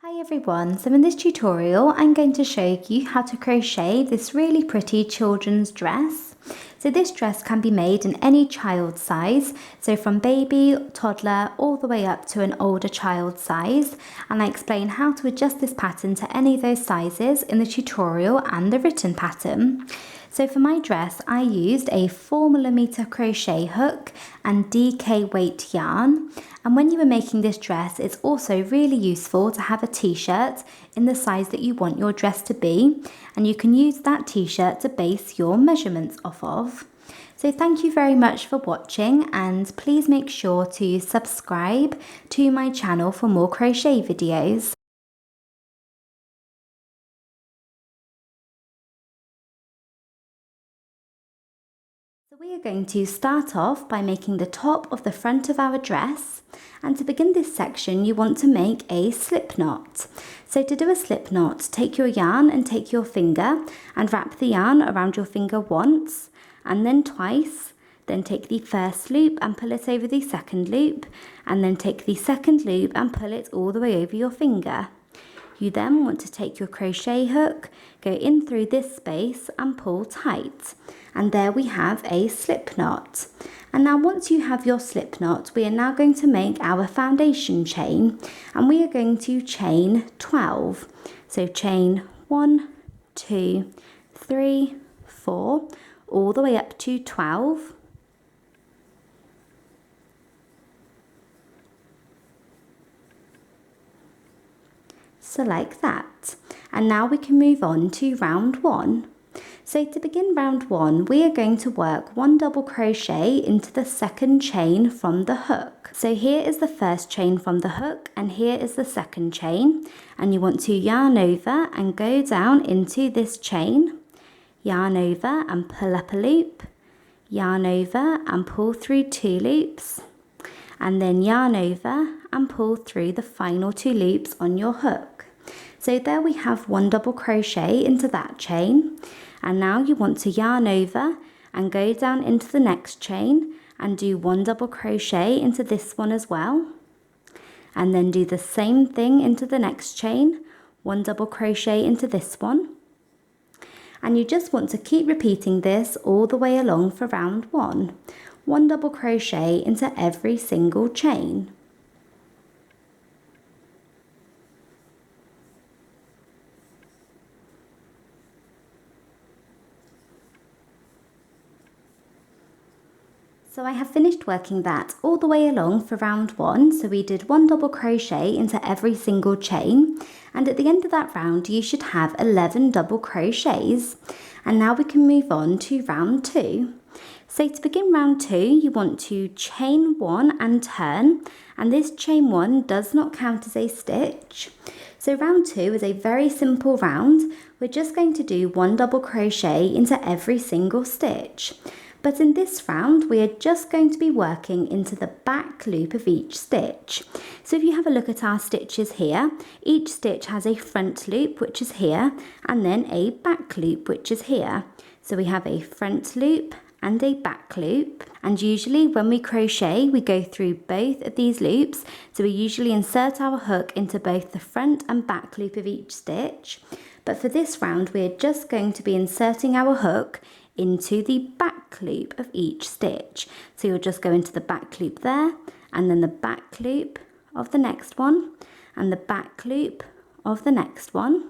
Hi everyone, so in this tutorial I'm going to show you how to crochet this really pretty children's dress. So this dress can be made in any child size, so from baby, toddler, all the way up to an older child size, and I explain how to adjust this pattern to any of those sizes in the tutorial and the written pattern. So for my dress I used a 4mm crochet hook and DK weight yarn, and when you are making this dress it's also really useful to have a t-shirt in the size that you want your dress to be, and you can use that t-shirt to base your measurements off of. So thank you very much for watching, and please make sure to subscribe to my channel for more crochet videos. So we are going to start off by making the top of the front of our dress, and to begin this section you want to make a slip knot. So to do a slip knot, take your yarn and take your finger and wrap the yarn around your finger once and then twice, then take the first loop and pull it over the second loop, and then take the second loop and pull it all the way over your finger. You then want to take your crochet hook, go in through this space and pull tight. And there we have a slip knot. And now once you have your slip knot, we are now going to make our foundation chain, and we are going to chain 12. So chain 1, 2, 3, 4, all the way up to 12. So like that. And now we can move on to round 1. So to begin round 1, we are going to work 1 double crochet into the second chain from the hook. So here is the first chain from the hook, and here is the second chain, and you want to yarn over and go down into this chain, yarn over and pull up a loop, yarn over and pull through 2 loops, and then yarn over and pull through the final 2 loops on your hook. So there we have 1 double crochet into that chain, and now you want to yarn over and go down into the next chain and do 1 double crochet into this one as well, and then do the same thing into the next chain, 1 double crochet into this one, and you just want to keep repeating this all the way along for round 1. 1 double crochet into every single chain. So I have finished working that all the way along for round 1, so we did 1 double crochet into every single chain, and at the end of that round you should have 11 double crochets. And now we can move on to round 2. So to begin round 2 you want to chain 1 and turn, and this chain 1 does not count as a stitch. So round 2 is a very simple round. We're just going to do 1 double crochet into every single stitch. But in this round, we are just going to be working into the back loop of each stitch. So if you have a look at our stitches here, each stitch has a front loop, which is here, and then a back loop, which is here. So we have a front loop and a back loop, and usually when we crochet we go through both of these loops, so we usually insert our hook into both the front and back loop of each stitch. But for this round we're just going to be inserting our hook into the back loop of each stitch. So you'll just go into the back loop there, and then the back loop of the next one, and the back loop of the next one,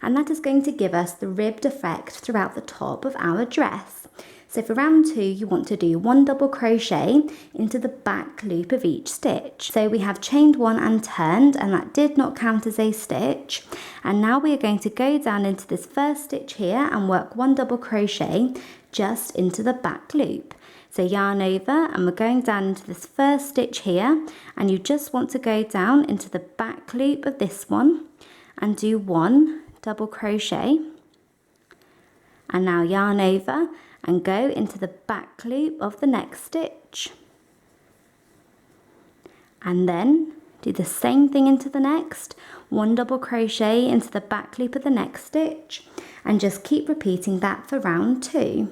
and that is going to give us the ribbed effect throughout the top of our dress. So for round 2 you want to do 1 double crochet into the back loop of each stitch. So we have chained 1 and turned, and that did not count as a stitch. And now we are going to go down into this first stitch here and work 1 double crochet just into the back loop. So yarn over, and we're going down into this first stitch here, and you just want to go down into the back loop of this one and do 1 double crochet, and now yarn over and go into the back loop of the next stitch, and then do the same thing into the next, 1 double crochet into the back loop of the next stitch, and just keep repeating that for round 2.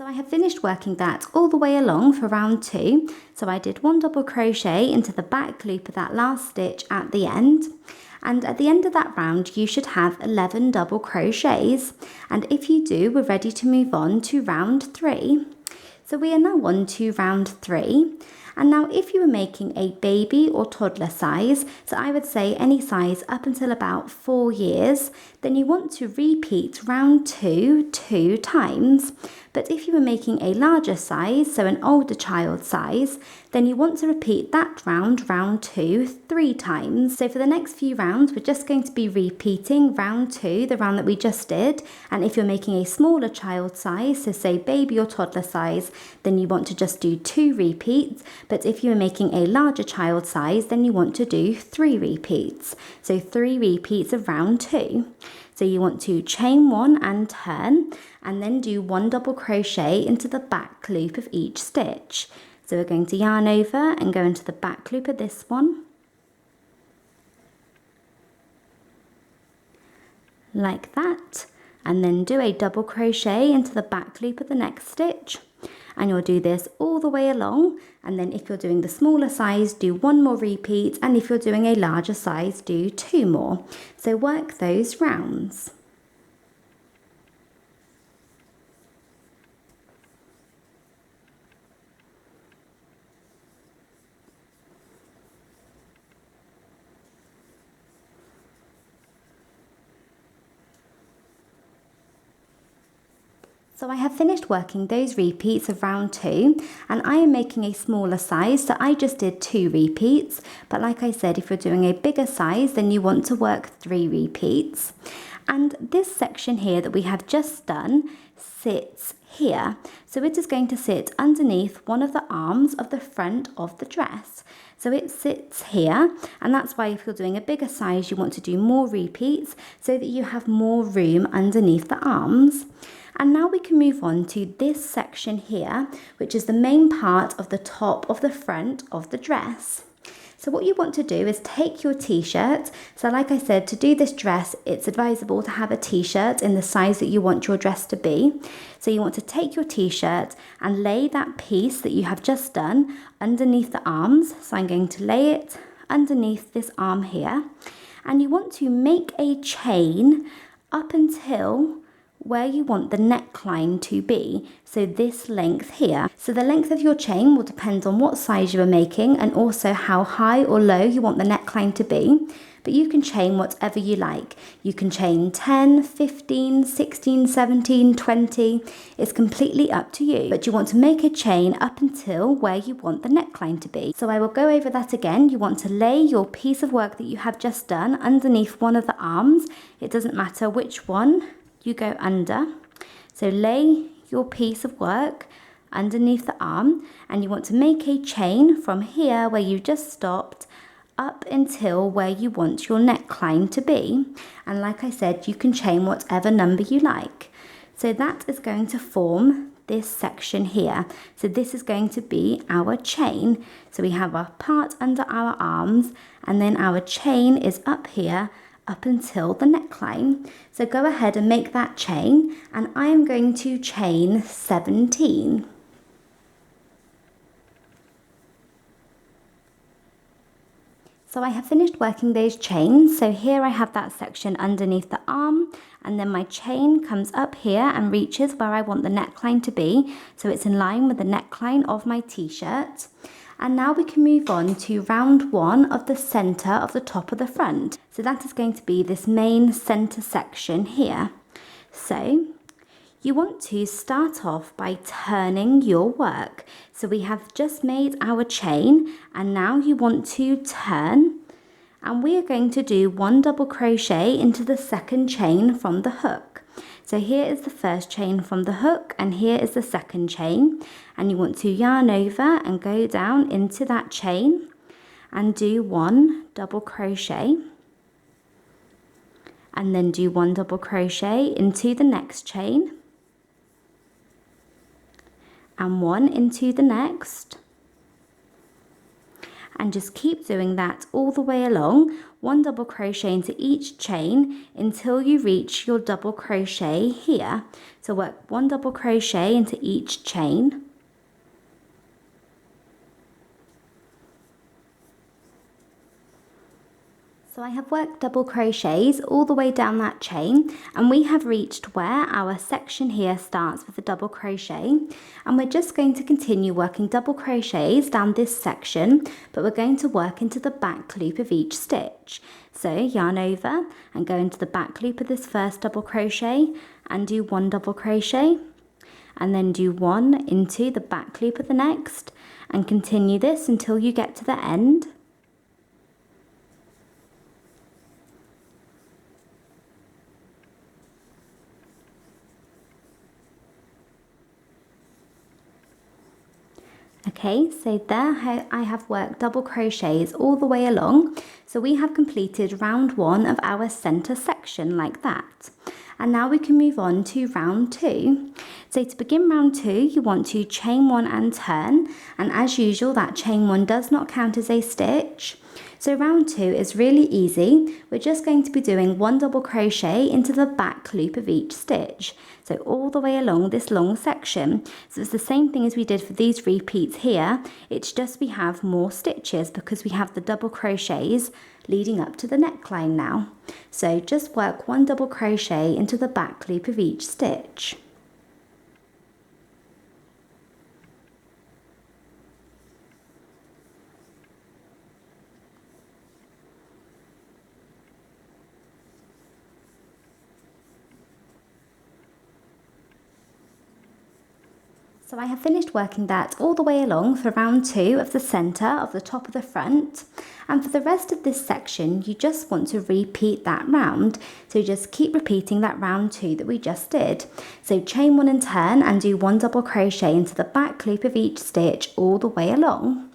So I have finished working that all the way along for round 2. So I did 1 double crochet into the back loop of that last stitch at the end. And at the end of that round, you should have 11 double crochets. And if you do, we're ready to move on to round 3. So we are now on to round 3. And now if you were making a baby or toddler size, so I would say any size up until about 4 years, then you want to repeat round 2 2 times. But if you were making a larger size, so an older child size, then you want to repeat that round 2, 3 times. So for the next few rounds, we're just going to be repeating round 2, the round that we just did. And if you're making a smaller child size, so say baby or toddler size, then you want to just do 2 repeats. But if you're making a larger child size, then you want to do 3 repeats. So 3 repeats of round 2. So you want to chain 1 and turn, and then do 1 double crochet into the back loop of each stitch. So we're going to yarn over and go into the back loop of this one, like that, and then do a double crochet into the back loop of the next stitch. And you'll do this all the way along, and then if you're doing the smaller size, do 1 more repeat, and if you're doing a larger size, do 2 more. So work those rounds. So I have finished working those repeats of round 2, and I am making a smaller size, so I just did 2 repeats. But like I said, if you're doing a bigger size, then you want to work 3 repeats. And this section here that we have just done sits here. So it is going to sit underneath one of the arms of the front of the dress. So it sits here, and that's why if you're doing a bigger size, you want to do more repeats so that you have more room underneath the arms. And now we can move on to this section here, which is the main part of the top of the front of the dress. So what you want to do is take your t-shirt. So like I said, to do this dress, it's advisable to have a t-shirt in the size that you want your dress to be. So you want to take your t-shirt and lay that piece that you have just done underneath the arms. So I'm going to lay it underneath this arm here. And you want to make a chain up until where you want the neckline to be, so this length here. So the length of your chain will depend on what size you are making and also how high or low you want the neckline to be, but you can chain whatever you like. You can chain 10, 15, 16, 17, 20, it's completely up to you, but you want to make a chain up until where you want the neckline to be. So I will go over that again. You want to lay your piece of work that you have just done underneath one of the arms. It doesn't matter which one you go under. So lay your piece of work underneath the arm, and you want to make a chain from here where you just stopped up until where you want your neckline to be. And like I said, you can chain whatever number you like. So that is going to form this section here. So this is going to be our chain. So we have our part under our arms, and then our chain is up here up until the neckline. So go ahead and make that chain, and I am going to chain 17. So I have finished working those chains. So here I have that section underneath the arm, and then my chain comes up here and reaches where I want the neckline to be. So it's in line with the neckline of my t-shirt. And now we can move on to round 1 of the centre of the top of the front. So that is going to be this main centre section here. So you want to start off by turning your work. So we have just made our chain, and now you want to turn, and we are going to do 1 double crochet into the second chain from the hook. So here is the first chain from the hook, and here is the second chain, and you want to yarn over and go down into that chain and do 1 double crochet, and then do 1 double crochet into the next chain, and 1 into the next, and just keep doing that all the way along, 1 double crochet into each chain until you reach your double crochet here. So work 1 double crochet into each chain. So I have worked double crochets all the way down that chain, and we have reached where our section here starts with a double crochet, and we're just going to continue working double crochets down this section, but we're going to work into the back loop of each stitch. So yarn over and go into the back loop of this first double crochet and do 1 double crochet, and then do 1 into the back loop of the next, and continue this until you get to the end. Okay, so there I have worked double crochets all the way along. So we have completed round 1 of our center section like that. And now we can move on to round 2. So to begin round 2, you want to chain 1 and turn. And as usual, that chain 1 does not count as a stitch. So round 2 is really easy. We're just going to be doing 1 double crochet into the back loop of each stitch. So all the way along this long section. So it's the same thing as we did for these repeats here. It's just we have more stitches because we have the double crochets leading up to the neckline now. So just work 1 double crochet into the back loop of each stitch. So I have finished working that all the way along for round 2 of the centre of the top of the front, and for the rest of this section you just want to repeat that round, so just keep repeating that round 2 that we just did. So chain 1 and turn and do 1 double crochet into the back loop of each stitch all the way along.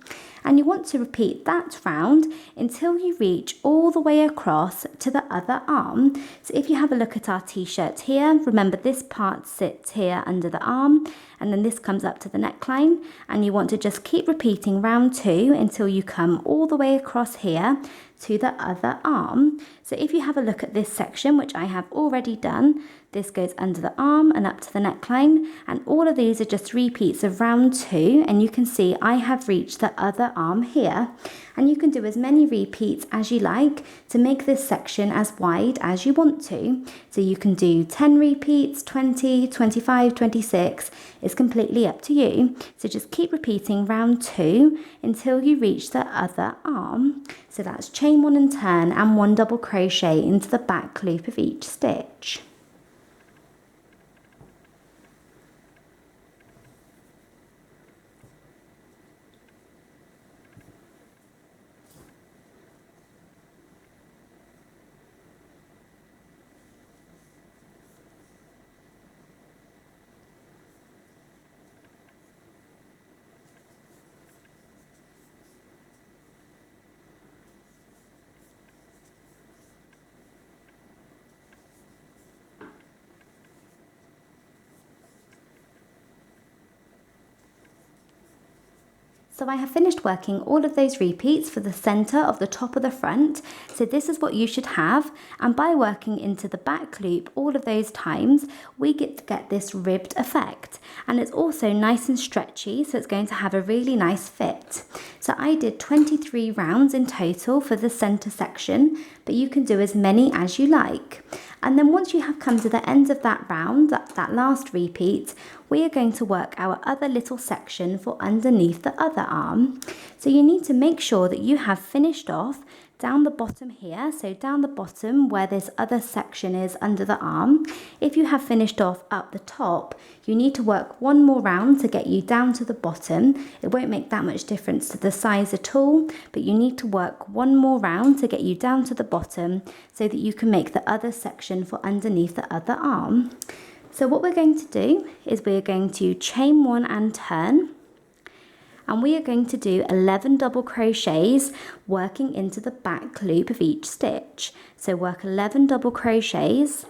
And you want to repeat that round until you reach all the way across to the other arm. So if you have a look at our t-shirt here, remember this part sits here under the arm, and then this comes up to the neckline, and you want to just keep repeating round 2 until you come all the way across here to the other arm. So if you have a look at this section, which I have already done, this goes under the arm and up to the neckline, and all of these are just repeats of round 2, and you can see I have reached the other arm here. And you can do as many repeats as you like to make this section as wide as you want to. So you can do 10 repeats, 20, 25, 26, it's completely up to you. So just keep repeating round 2 until you reach the other arm. So that's chain 1 and turn and 1 double crochet into the back loop of each stitch. So I have finished working all of those repeats for the centre of the top of the front. So this is what you should have. And by working into the back loop all of those times, we get to get this ribbed effect. And it's also nice and stretchy, so it's going to have a really nice fit. So I did 23 rounds in total for the centre section, but you can do as many as you like. And then once you have come to the end of that round, that last repeat, we are going to work our other little section for underneath the other arm. So you need to make sure that you have finished off down the bottom here, so down the bottom where this other section is under the arm. If you have finished off up the top, you need to work 1 more round to get you down to the bottom. It won't make that much difference to the size at all, but you need to work 1 more round to get you down to the bottom so that you can make the other section for underneath the other arm. So what we're going to do is we're going to chain 1 and turn, and we are going to do 11 double crochets working into the back loop of each stitch. So work 11 double crochets.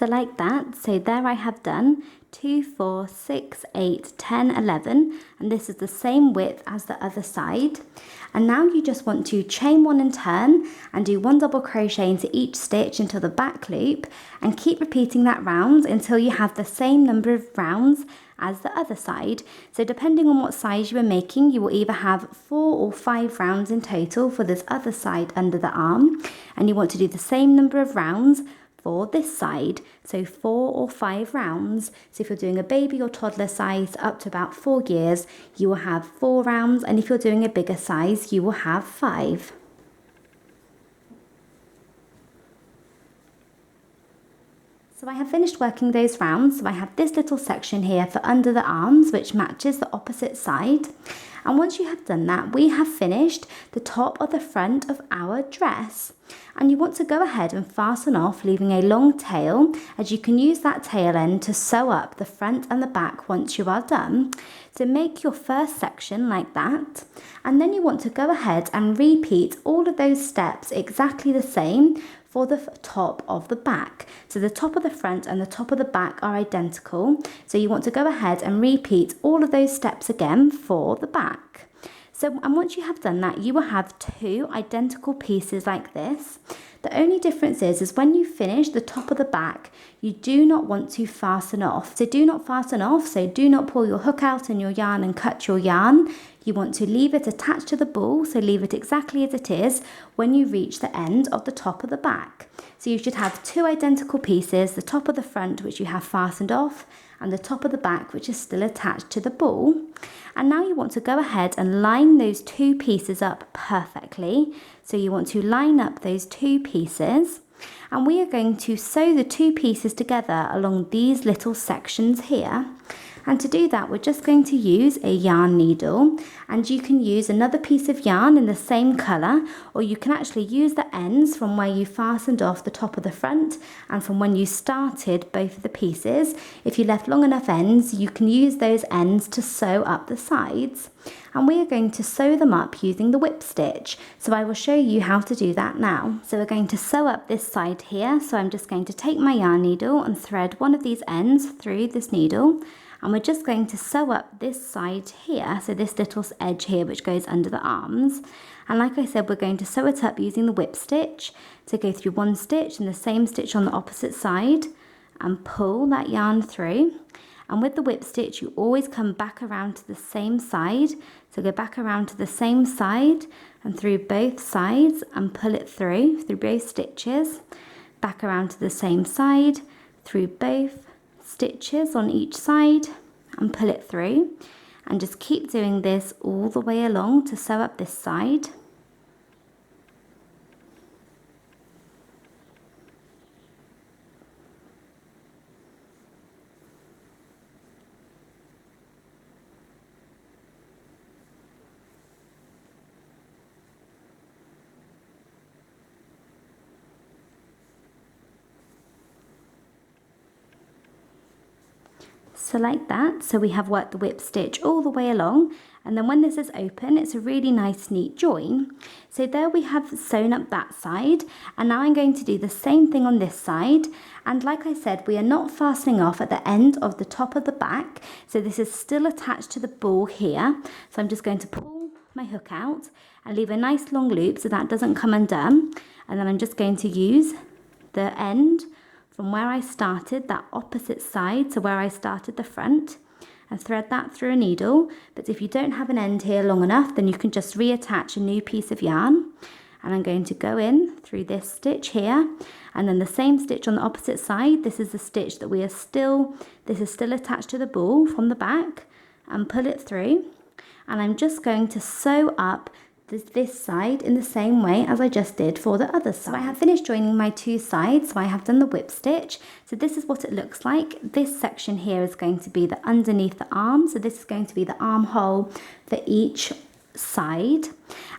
So like that, so there I have done 2, 4, 6, 8, 10, 11, and this is the same width as the other side. And now you just want to chain one and turn and do 1 double crochet into each stitch until the back loop, and keep repeating that round until you have the same number of rounds as the other side. So depending on what size you are making, you will either have 4 or 5 rounds in total for this other side under the arm, and you want to do the same number of rounds for this side, so 4 or 5 rounds. So if you're doing a baby or toddler size up to about 4 years, you will have 4 rounds, and if you're doing a bigger size, you will have 5. So I have finished working those rounds, so I have this little section here for under the arms, which matches the opposite side. And once you have done that, we have finished the top of the front of our dress. And you want to go ahead and fasten off, leaving a long tail, as you can use that tail end to sew up the front and the back once you are done. So make your first section like that, and then you want to go ahead and repeat all of those steps exactly the same for the top of the back. So the top of the front and the top of the back are identical, so you want to go ahead and repeat all of those steps again for the back. So, and once you have done that, you will have 2 identical pieces like this. The only difference is when you finish the top of the back, you do not want to fasten off. So do not fasten off, so do not pull your hook out and your yarn and cut your yarn. You want to leave it attached to the ball, so leave it exactly as it is when you reach the end of the top of the back. So you should have 2 identical pieces, the top of the front which you have fastened off, and the top of the back which is still attached to the ball. And now you want to go ahead and line those 2 pieces up perfectly. So you want to line up those 2 pieces, and we are going to sew the 2 pieces together along these little sections here. And to do that, we're just going to use a yarn needle, and you can use another piece of yarn in the same colour, or you can actually use the ends from where you fastened off the top of the front and from when you started both of the pieces. If you left long enough ends, you can use those ends to sew up the sides. And we are going to sew them up using the whip stitch. So I will show you how to do that now. So we're going to sew up this side here. So I'm just going to take my yarn needle and thread one of these ends through this needle. And we're just going to sew up this side here, so this little edge here which goes under the arms. And like I said, we're going to sew it up using the whip stitch. So go through one stitch and the same stitch on the opposite side and pull that yarn through. And with the whip stitch, you always come back around to the same side. So go back around to the same side and through both sides and pull it through both stitches. Back around to the same side, through both stitches on each side and pull it through, and just keep doing this all the way along to sew up this side. So like that, so we have worked the whip stitch all the way along, and then when this is open, it's a really nice neat join. So there we have sewn up that side, and now I'm going to do the same thing on this side. And like I said, we are not fastening off at the end of the top of the back, so this is still attached to the ball here. So I'm just going to pull my hook out and leave a nice long loop so that doesn't come undone, and then I'm just going to use the end from where I started, that opposite side, so where I started the front, and thread that through a needle. But if you don't have an end here long enough, then you can just reattach a new piece of yarn. And I'm going to go in through this stitch here, and then the same stitch on the opposite side. This is the stitch that this is still attached to the ball from the back, and pull it through. And I'm just going to sew up this side in the same way as I just did for the other side. So I have finished joining my 2 sides, so I have done the whip stitch. So this is what it looks like. This section here is going to be the underneath the arm, so this is going to be the armhole for each side.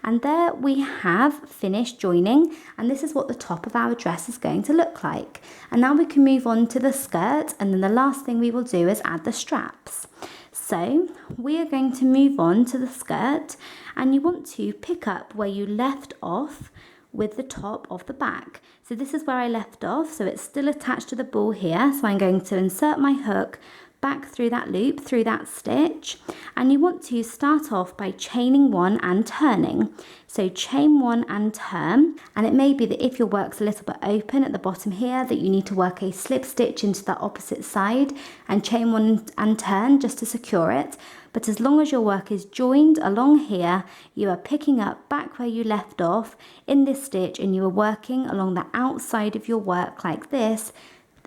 And there we have finished joining, and this is what the top of our dress is going to look like. And now we can move on to the skirt, and then the last thing we will do is add the straps. So we are going to move on to the skirt, and you want to pick up where you left off with the top of the back. So this is where I left off, so it's still attached to the ball here. So I'm going to insert my hook back through that loop, through that stitch, and you want to start off by chaining one and turning. So chain one and turn, and it may be that if your work's a little bit open at the bottom here that you need to work a slip stitch into the opposite side and chain one and turn just to secure it. But as long as your work is joined along here, you are picking up back where you left off in this stitch and you are working along the outside of your work like this.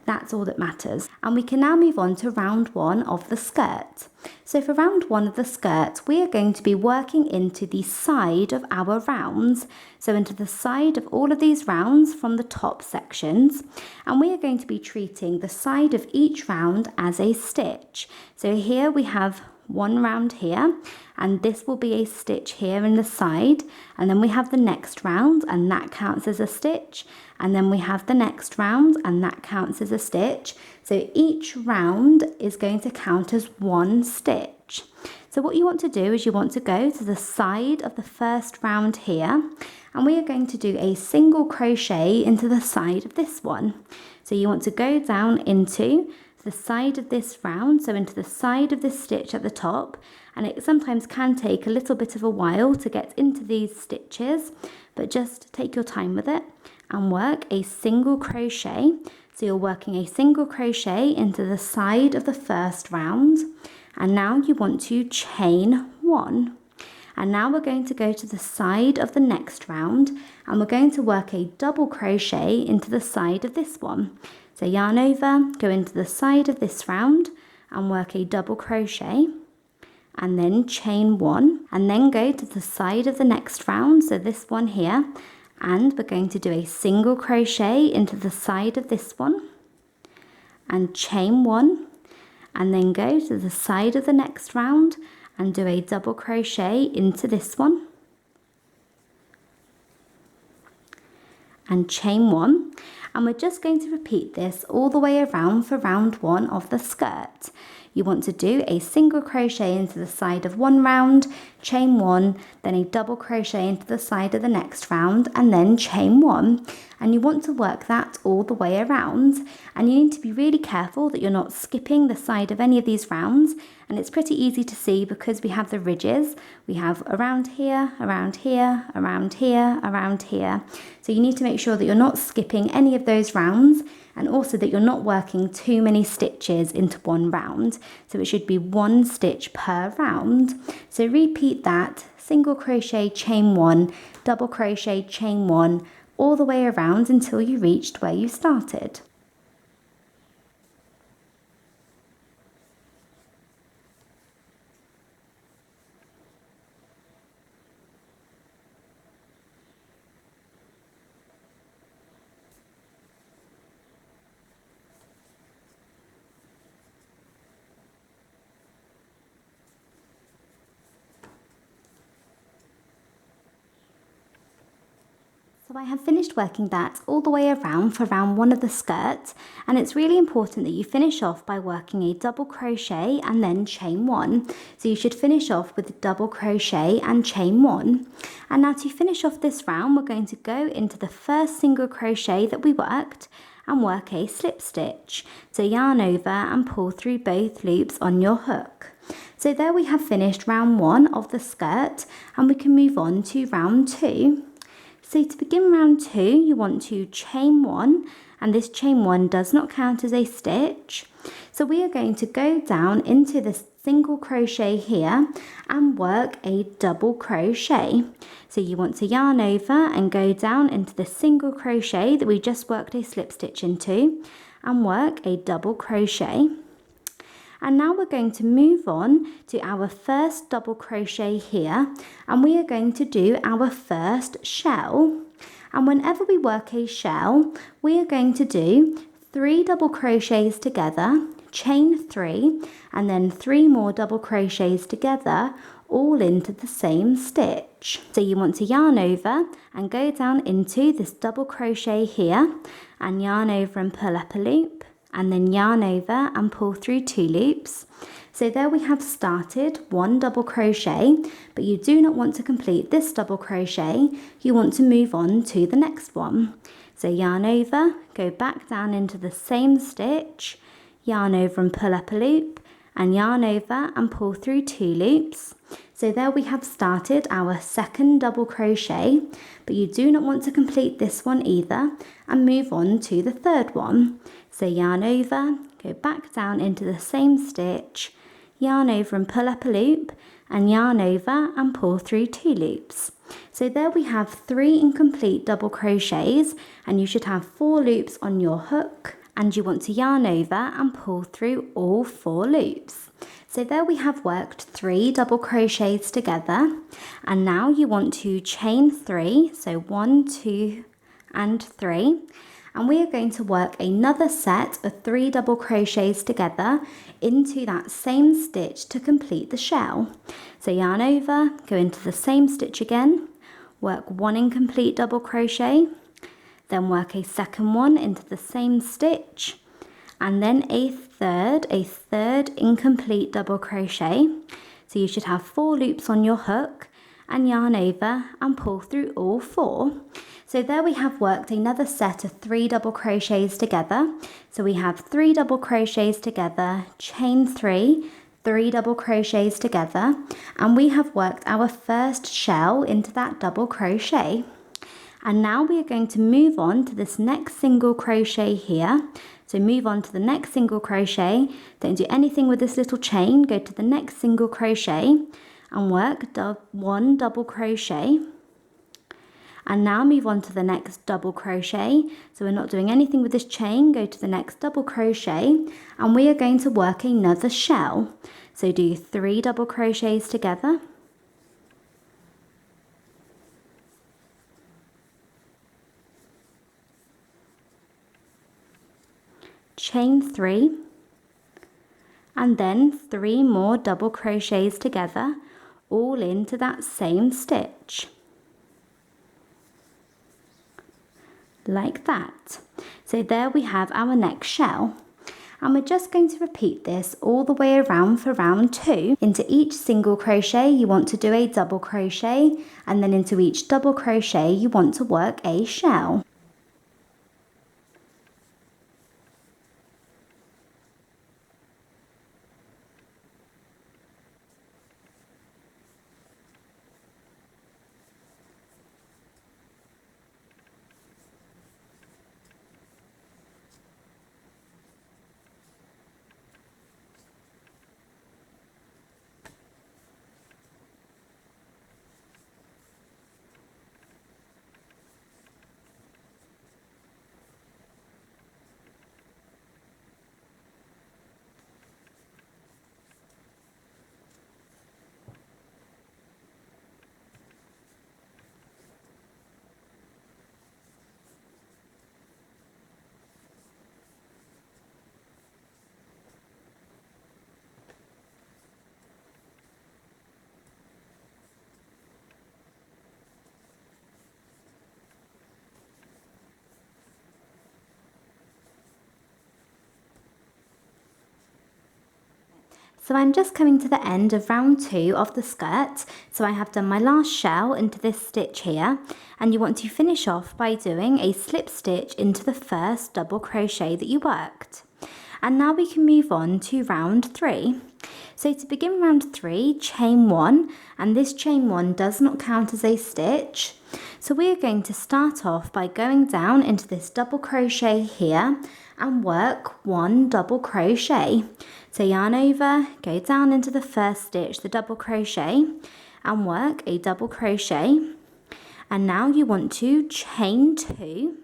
That's all that matters. And we can now move on to round one of the skirt. So for round one of the skirt, we are going to be working into the side of our rounds. So into the side of all of these rounds from the top sections. And we are going to be treating the side of each round as a stitch. So here we have one round here, and this will be a stitch here in the side, and then we have the next round and that counts as a stitch, and then we have the next round and that counts as a stitch. So each round is going to count as one stitch. So what you want to do is you want to go to the side of the first round here, and we are going to do a single crochet into the side of this one. So you want to go down into the side of this round, so into the side of this stitch at the top, and it sometimes can take a little bit of a while to get into these stitches, but just take your time with it and work a single crochet. So you're working a single crochet into the side of the first round, and now you want to chain one. And now we're going to go to the side of the next round, and we're going to work a double crochet into the side of this one. So yarn over, go into the side of this round and work a double crochet, and then chain one, and then go to the side of the next round, so this one here, and we're going to do a single crochet into the side of this one and chain one, and then go to the side of the next round and do a double crochet into this one and chain one. And we're just going to repeat this all the way around for round one of the skirt. You want to do a single crochet into the side of one round, chain one, then a double crochet into the side of the next round, and then chain one. And you want to work that all the way around. And you need to be really careful that you're not skipping the side of any of these rounds. And it's pretty easy to see because we have the ridges. We have around here, around here, around here, around here. So you need to make sure that you're not skipping any of those rounds, and also that you're not working too many stitches into one round. So it should be one stitch per round. So repeat that, single crochet, chain one, double crochet, chain one, all the way around until you reached where you started. So I have finished working that all the way around for round one of the skirt, and it's really important that you finish off by working a double crochet and then chain one. So you should finish off with double crochet and chain one. And now to finish off this round, we're going to go into the first single crochet that we worked and work a slip stitch. So yarn over and pull through both loops on your hook. So there we have finished round one of the skirt, and we can move on to round two. So to begin round two, you want to chain one, and this chain one does not count as a stitch. So we are going to go down into the single crochet here and work a double crochet. So you want to yarn over and go down into the single crochet that we just worked a slip stitch into and work a double crochet. And now we're going to move on to our first double crochet here, and we are going to do our first shell. And whenever we work a shell, we are going to do 3 double crochets together, chain 3, and then 3 more double crochets together, all into the same stitch. So you want to yarn over and go down into this double crochet here, and yarn over and pull up a loop, and then yarn over and pull through 2 loops. So there we have started 1 double crochet, but you do not want to complete this double crochet, you want to move on to the next one. So yarn over, go back down into the same stitch, yarn over and pull up a loop, and yarn over and pull through 2 loops. So there we have started our second double crochet, but you do not want to complete this one either and move on to the third one. So yarn over, go back down into the same stitch, yarn over and pull up a loop, and yarn over and pull through 2 loops. So there we have 3 incomplete double crochets, and you should have 4 loops on your hook, and you want to yarn over and pull through all 4 loops. So there we have worked 3 double crochets together, and now you want to chain 3, so 1, 2 and 3, and we are going to work another set of 3 double crochets together into that same stitch to complete the shell. So yarn over, go into the same stitch again, work 1 incomplete double crochet, then work a second one into the same stitch, and then a third incomplete double crochet. So you should have 4 loops on your hook, and yarn over and pull through all 4. So there we have worked another set of 3 double crochets together. So we have 3 double crochets together, chain 3, 3 double crochets together, and we have worked our first shell into that double crochet. And now we are going to move on to this next single crochet here. So move on to the next single crochet, don't do anything with this little chain, go to the next single crochet and work 1 double crochet. And now move on to the next double crochet. So we're not doing anything with this chain, go to the next double crochet, and we are going to work another shell. So do 3 double crochets together. Chain 3, and then 3 more double crochets together, all into that same stitch. Like that. So there we have our next shell. And we're just going to repeat this all the way around for round 2. Into each single crochet you want to do a double crochet, and then into each double crochet you want to work a shell. So I'm just coming to the end of round 2 of the skirt. So I have done my last shell into this stitch here, and you want to finish off by doing a slip stitch into the first double crochet that you worked. And now we can move on to round 3. So to begin round 3, chain 1, and this chain 1 does not count as a stitch. So we are going to start off by going down into this double crochet here and work 1 double crochet. So yarn over, go down into the first stitch, the double crochet, and work a double crochet. And now you want to chain 2,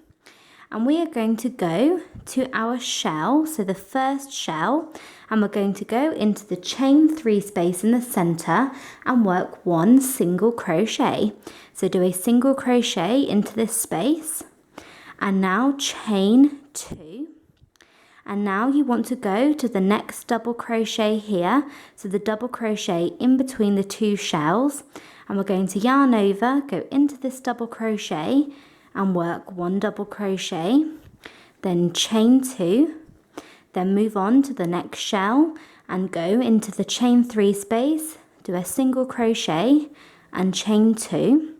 and we are going to go to our shell, so the first shell, and we're going to go into the chain 3 space in the center and work 1 single crochet. So do a single crochet into this space, and now chain 2. And now you want to go to the next double crochet here, so the double crochet in between the 2 shells, and we're going to yarn over, go into this double crochet and work 1 double crochet, then chain 2, Then move on to the next shell and go into the chain 3 space, do a single crochet and chain 2.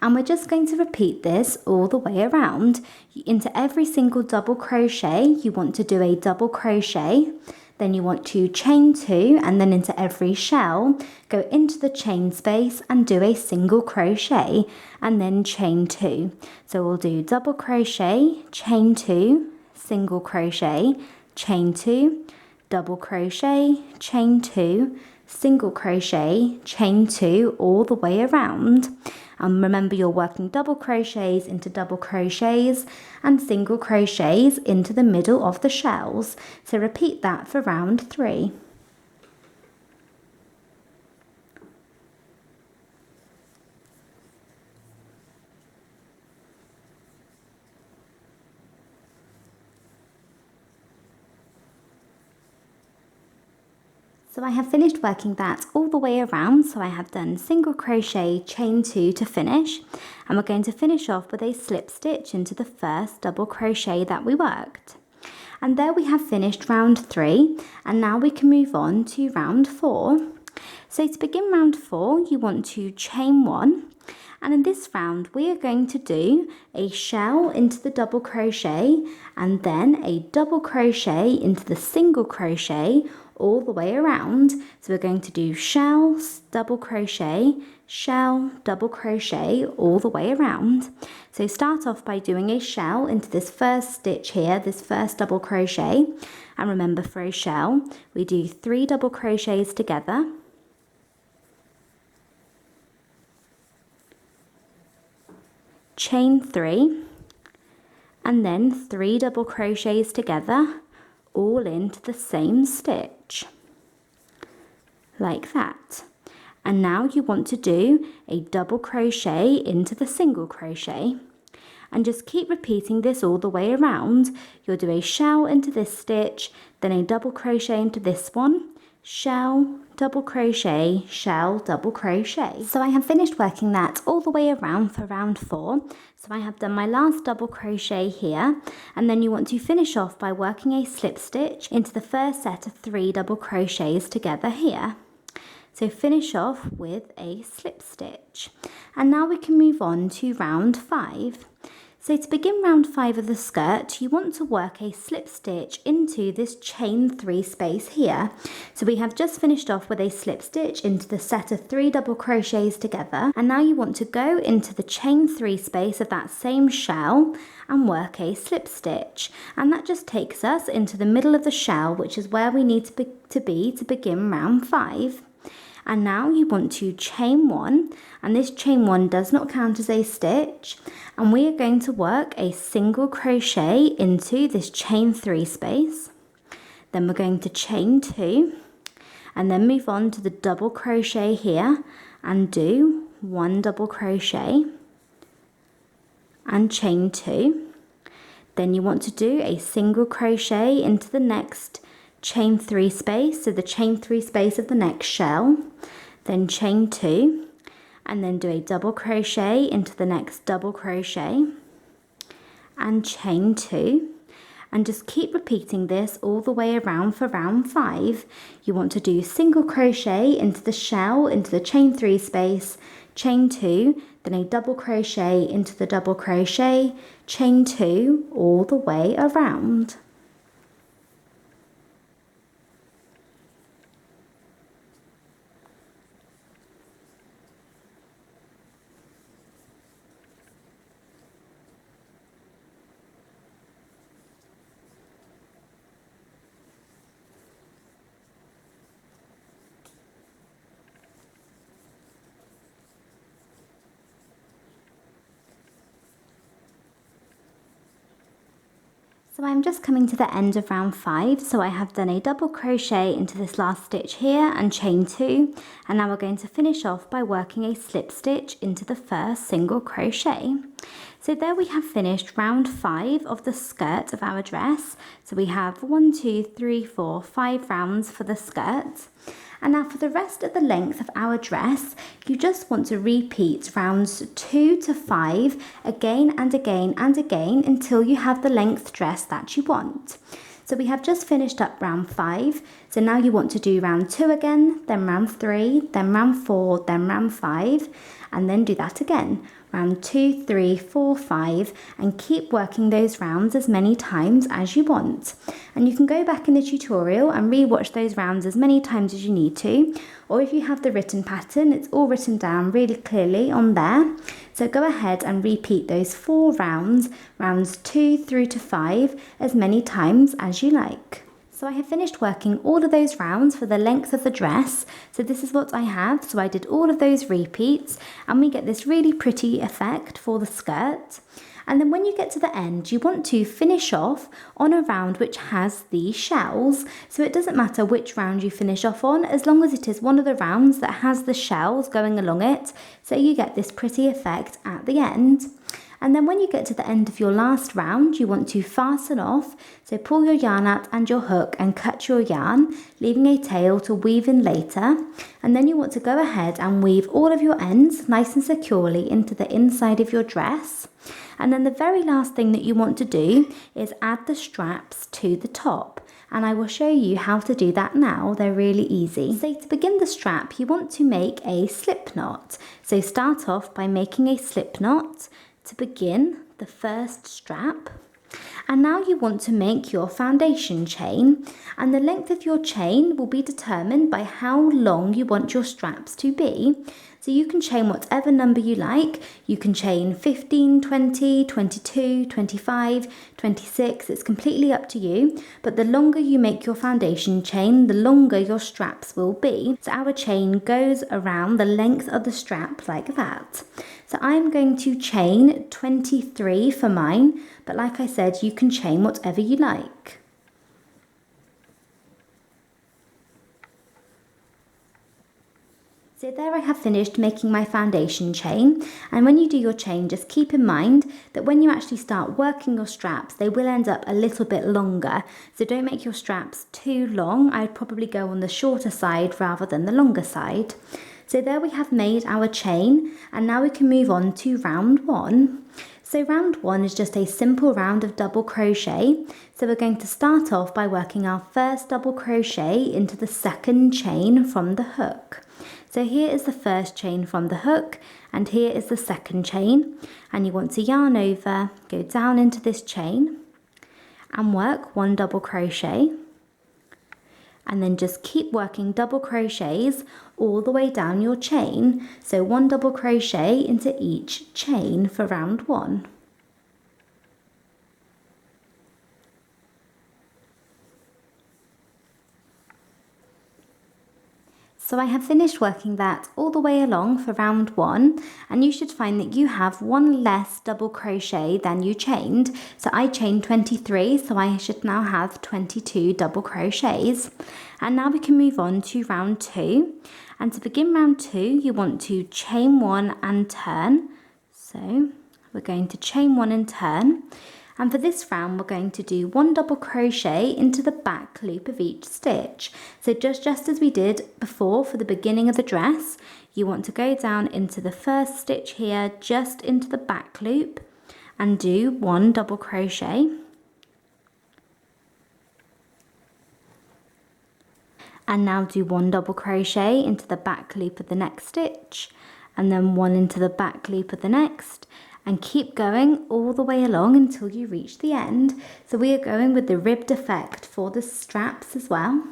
And we're just going to repeat this all the way around. Into every single double crochet, you want to do a double crochet. Then you want to chain 2, and then into every shell, go into the chain space and do a single crochet and then chain 2. So we'll do double crochet, chain 2, single crochet, chain 2, double crochet, chain 2, single crochet, chain 2 all the way around. And remember, you're working double crochets into double crochets and single crochets into the middle of the shells. So repeat that for round 3. So I have finished working that all the way around. So I have done single crochet, chain 2 to finish, and we're going to finish off with a slip stitch into the first double crochet that we worked. And there we have finished round 3, and now we can move on to round 4. So to begin round 4, you want to chain 1, and in this round we are going to do a shell into the double crochet and then a double crochet into the single crochet all the way around. So we're going to do shell, double crochet, shell, double crochet all the way around. So start off by doing a shell into this first stitch here, this first double crochet, and remember, for a shell we do 3 double crochets together, chain 3, and then 3 double crochets together, all into the same stitch, like that. And now you want to do a double crochet into the single crochet, and just keep repeating this all the way around. You'll do a shell into this stitch, then a double crochet into this one, shell, double crochet, shell, double crochet. So I have finished working that all the way around for round 4. So I have done my last double crochet here, and then you want to finish off by working a slip stitch into the first set of 3 double crochets together here. So finish off with a slip stitch. And now we can move on to round 5. So to begin round 5 of the skirt, you want to work a slip stitch into this chain 3 space here. So we have just finished off with a slip stitch into the set of 3 double crochets together, and now you want to go into the chain 3 space of that same shell and work a slip stitch, and that just takes us into the middle of the shell, which is where we need to be to begin round 5. And now you want to chain 1, and this chain 1 does not count as a stitch, and we are going to work a single crochet into this chain 3 space. Then we're going to chain 2, and then move on to the double crochet here and do 1 double crochet and chain 2. Then you want to do a single crochet into the next chain 3 space, so the chain 3 space of the next shell, then chain 2, and then do a double crochet into the next double crochet and chain 2, and just keep repeating this all the way around for round 5. You want to do single crochet into the shell into the chain 3 space, chain 2, then a double crochet into the double crochet, chain 2 all the way around. So I'm just coming to the end of round 5, so I have done a double crochet into this last stitch here and chain 2, and now we're going to finish off by working a slip stitch into the first single crochet. So there we have finished round 5 of the skirt of our dress. So we have 1, 2, 3, 4, 5 rounds for the skirt. And now for the rest of the length of our dress, you just want to repeat rounds 2 to 5 again and again and again until you have the length dress that you want. So we have just finished up round 5. So now you want to do round 2 again, then round 3, then round 4, then round 5, and then do that again. Round 2, 3, 4, 5, and keep working those rounds as many times as you want. And you can go back in the tutorial and re-watch those rounds as many times as you need to, or if you have the written pattern, it's all written down really clearly on there. So go ahead and repeat those 4 rounds, rounds 2 through to 5, as many times as you like. So I have finished working all of those rounds for the length of the dress. So this is what I have. So I did all of those repeats and we get this really pretty effect for the skirt. And then when you get to the end, you want to finish off on a round which has the shells. So it doesn't matter which round you finish off on, as long as it is one of the rounds that has the shells going along it. So you get this pretty effect at the end. And then when you get to the end of your last round, you want to fasten off. So pull your yarn out and your hook and cut your yarn, leaving a tail to weave in later. And then you want to go ahead and weave all of your ends nice and securely into the inside of your dress. And then the very last thing that you want to do is add the straps to the top. And I will show you how to do that now. They're really easy. So to begin the strap, you want to make a slip knot. So start off by making a slip knot to begin the first strap. And now you want to make your foundation chain, and the length of your chain will be determined by how long you want your straps to be. So you can chain whatever number you like. You can chain 15, 20, 22, 25, 26. It's completely up to you. But the longer you make your foundation chain, the longer your straps will be. So our chain goes around the length of the strap like that. So I'm going to chain 23 for mine. But like I said, you can chain whatever you like. So there I have finished making my foundation chain, and when you do your chain, just keep in mind that when you actually start working your straps, they will end up a little bit longer. So don't make your straps too long. I'd probably go on the shorter side rather than the longer side. So there we have made our chain, and now we can move on to round 1. So round 1 is just a simple round of double crochet. So we're going to start off by working our first double crochet into the second chain from the hook. So here is the first chain from the hook, and here is the second chain, and you want to yarn over, go down into this chain and work 1 double crochet, and then just keep working double crochets all the way down your chain. So 1 double crochet into each chain for round 1. So I have finished working that all the way along for round 1, and you should find that you have 1 less double crochet than you chained. So I chained 23, so I should now have 22 double crochets. And now we can move on to round 2. And to begin round 2, you want to chain 1 and turn. So we're going to chain 1 and turn. And for this round, we're going to do 1 double crochet into the back loop of each stitch. So just as we did before for the beginning of the dress, you want to go down into the first stitch here, just into the back loop, and do 1 double crochet. And now do 1 double crochet into the back loop of the next stitch, and then 1 into the back loop of the next, and keep going all the way along until you reach the end. So we are going with the ribbed effect for the straps as well.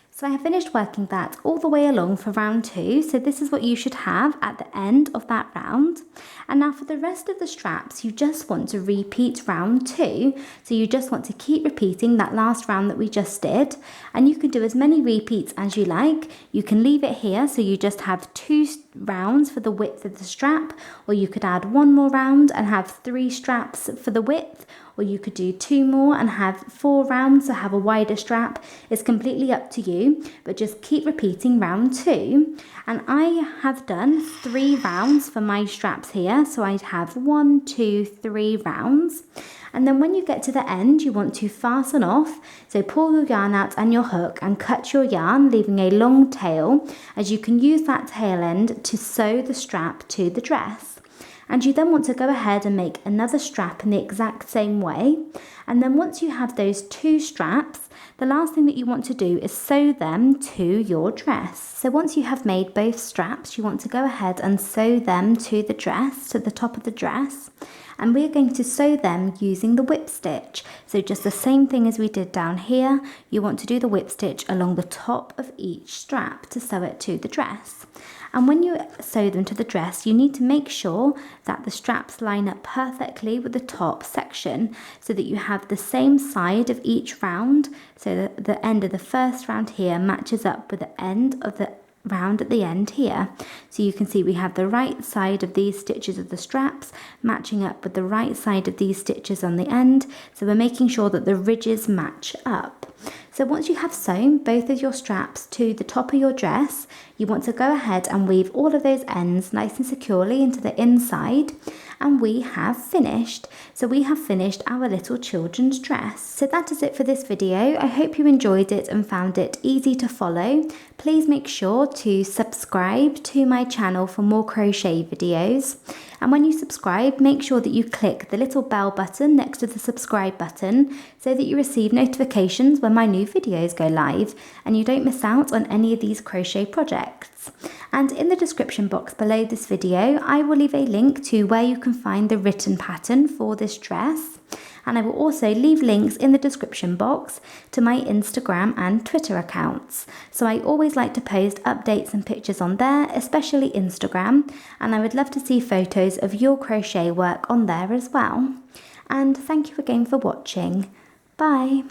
So I have finished working that all the way along for round 2. So this is what you should have at the end of that round. And now for the rest of the straps, you just want to repeat round 2. So you just want to keep repeating that last round that we just did. And you can do as many repeats as you like. You can leave it here, so you just have 2 rounds for the width of the strap, or you could add 1 more round and have 3 straps for the width, or you could do 2 more and have 4 rounds to have a wider strap. It's completely up to you, but just keep repeating round 2. And I have done 3 rounds for my straps here, so I'd have 1, 2, 3 rounds. And then when you get to the end, you want to fasten off. So pull your yarn out and your hook and cut your yarn, leaving a long tail, as you can use that tail end to sew the strap to the dress. And you then want to go ahead and make another strap in the exact same way. And then once you have those 2 straps, the last thing that you want to do is sew them to your dress. So once you have made both straps, you want to go ahead and sew them to the dress, to the top of the dress. And we're going to sew them using the whip stitch. So just the same thing as we did down here, you want to do the whip stitch along the top of each strap to sew it to the dress. And when you sew them to the dress, you need to make sure that the straps line up perfectly with the top section so that you have the same side of each round. So that the end of the first round here matches up with the end of the round at the end here. So you can see we have the right side of these stitches of the straps matching up with the right side of these stitches on the end. So we're making sure that the ridges match up. So once you have sewn both of your straps to the top of your dress, you want to go ahead and weave all of those ends nice and securely into the inside, and we have finished. So we have finished our little children's dress. So that is it for this video. I hope you enjoyed it and found it easy to follow. Please make sure to subscribe to my channel for more crochet videos. And when you subscribe, make sure that you click the little bell button next to the subscribe button so that you receive notifications when my new videos go live and you don't miss out on any of these crochet projects. And in the description box below this video, I will leave a link to where you can find the written pattern for this dress. And I will also leave links in the description box to my Instagram and Twitter accounts. So I always like to post updates and pictures on there, especially Instagram, and I would love to see photos of your crochet work on there as well. And thank you again for watching. Bye!